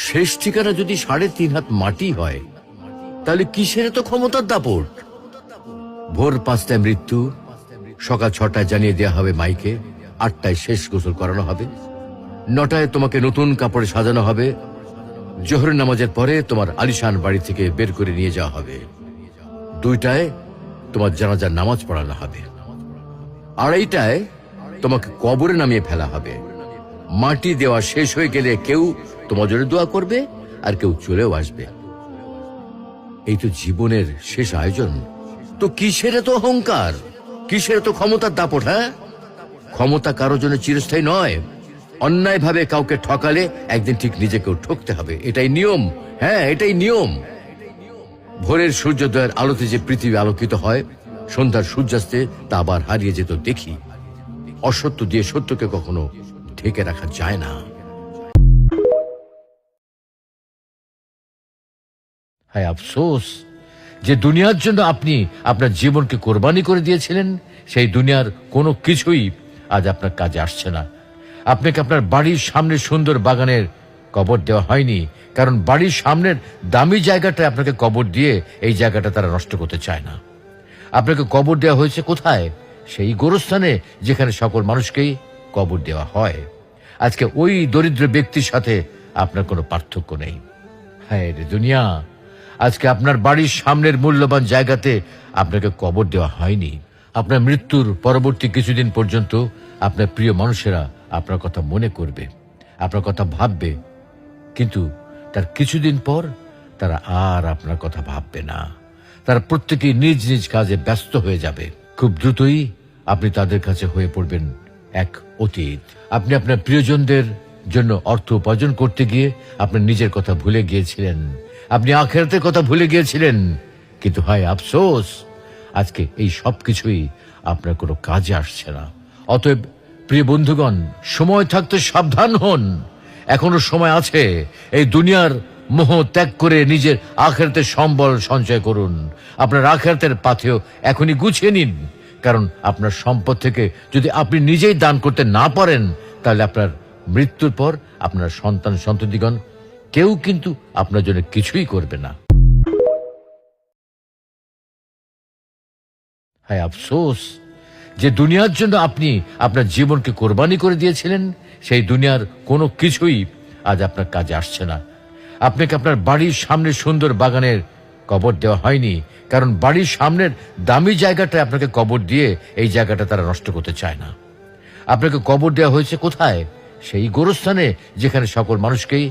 শেষ ঠিকানা যদি 3.5 হাত মাটি হয়, তাহলে কিসের তো ক্ষমতার দাপট? ভোর 5টায় মৃত্যু, সকাল 6টায় জানিয়ে দেওয়া হবে মাইকে, 8টায় শেষ গোসল করানো হবে, 9টায় তোমাকে নতুন কাপড়ে সাজানো হবে, জোহরের নামাজের পরে তোমার আলিশান বাড়ি থেকে বের করে নিয়ে যাওয়া হবে, 2টায় তোমার জানাজার নামাজ পড়ানো হবে, 2:30টায় তোমাকে কবরে নামিয়ে ফেলা হবে। মাটি দেওয়া শেষ হয়ে গেলে কেউ তোমার জন্য দোয়া করবে, আর কেউ চলেও আসবে। এই তো জীবনের শেষ আয়োজন। তো কিসের তো অহংকার, কিসের তো ক্ষমতার দাপট? হ্যাঁ, ক্ষমতা কারো জন্য চিরস্থায়ী নয়। অন্যায় ভাবে কাউকে ঠকালে একদিন ঠিক নিজেকেও ঠকতে হবে, এটাই নিয়ম। হ্যাঁ, এটাই নিয়ম। ভোরের সূর্যোদয়ের আলোতে যে পৃথিবী আলোকিত হয়, সন্ধ্যার সূর্যাস্তে তা আবার হারিয়ে যেত দেখি। অসত্য দিয়ে সত্যকে কখনো ঢেকে রাখা যায় না। হায় আফসোস যে দুনিয়ার জন্য আপনি আপনার জীবনকে কোরবানি করে দিয়েছিলেন, সেই দুনিয়ার কোনো কিছুই আজ আপনার কাজে আসছে না। আপনাকে আপনার বাড়ির সামনে সুন্দর বাগানের কবর দেওয়া হয়নি, কারণ বাড়ির সামনের দামি জায়গাটা আপনাকে কবর দিয়ে এই জায়গাটা তারা নষ্ট করতে চায় না। আপনাকে কবর দেওয়া হয়েছে কোথায়? সেই গোরস্থানে যেখানে সকল মানুষকেই কবর দেওয়া হয়। আজকে ওই দরিদ্র ব্যক্তির সাথে আপনার কোনো পার্থক্য নেই। হ্যাঁ রে দুনিয়া, আজকে আপনার বাড়ির সামনের মূল্যবান জায়গাতে আপনাকে কবর দেওয়া হয়নি। আপনার মৃত্যুর পরবর্তী কিছুদিন পর্যন্ত আপনার প্রিয় মানুষেরা আপনার কথা মনে করবে, আপনার কথা ভাববে, কিন্তু তার কিছুদিন পর তারা আর আপনার কথা ভাববে না। তারা প্রত্যেকেই নিজ নিজ কাজে ব্যস্ত হয়ে যাবে। খুব দ্রুতই আপনি তাদের কাছে হয়ে পড়বেন এক অতীত। আপনি আপনার প্রিয়জনদের জন্য অর্থ উপার্জন করতে গিয়ে আপনার নিজের কথা ভুলে গিয়েছিলেন, আপনি আখিরাতের কথা ভুলে গিয়েছিলেন। কিন্তু হায় আফসোস, আজকে এই সব কিছুই আপনার কোনো কাজে আসছে না। অতএব প্রিয় বন্ধুগণ, সময় থাকতে সাবধান হন। এখনো সময় আছে। এই দুনিয়ার মোহ ত্যাগ করে নিজের আখিরাতের সম্বল সঞ্চয় করুন। আপনার আখিরাতের পাথেও এখনই গুছিয়ে নিন, কারণ আপনার সম্পদ থেকে যদি আপনি নিজেই দান করতে না পারেন, তাহলে আপনার মৃত্যুর পর আপনার সন্তান সন্ততিগণ কেউ কিন্তু আপনার জন্য কিছুই করবে না। হায় আফসোস যে দুনিয়ার জন্য আপনি আপনার জীবনকে কোরবানি করে দিয়েছিলেন, সেই দুনিয়ার কোনো কিছুই আজ আপনার কাজে আসছে না। আপনাকে আপনার বাড়ির সামনে সুন্দর বাগানের কবর দেওয়া হয়নি, কারণ বাড়ির সামনের দামি জায়গাটা আপনাকে কবর দিয়ে এই জায়গাটা তারা নষ্ট করতে চায় না। আপনাকে কবর দেওয়া হয়েছে কোথায়? সেই গোরস্থানে যেখানে সকল মানুষকেই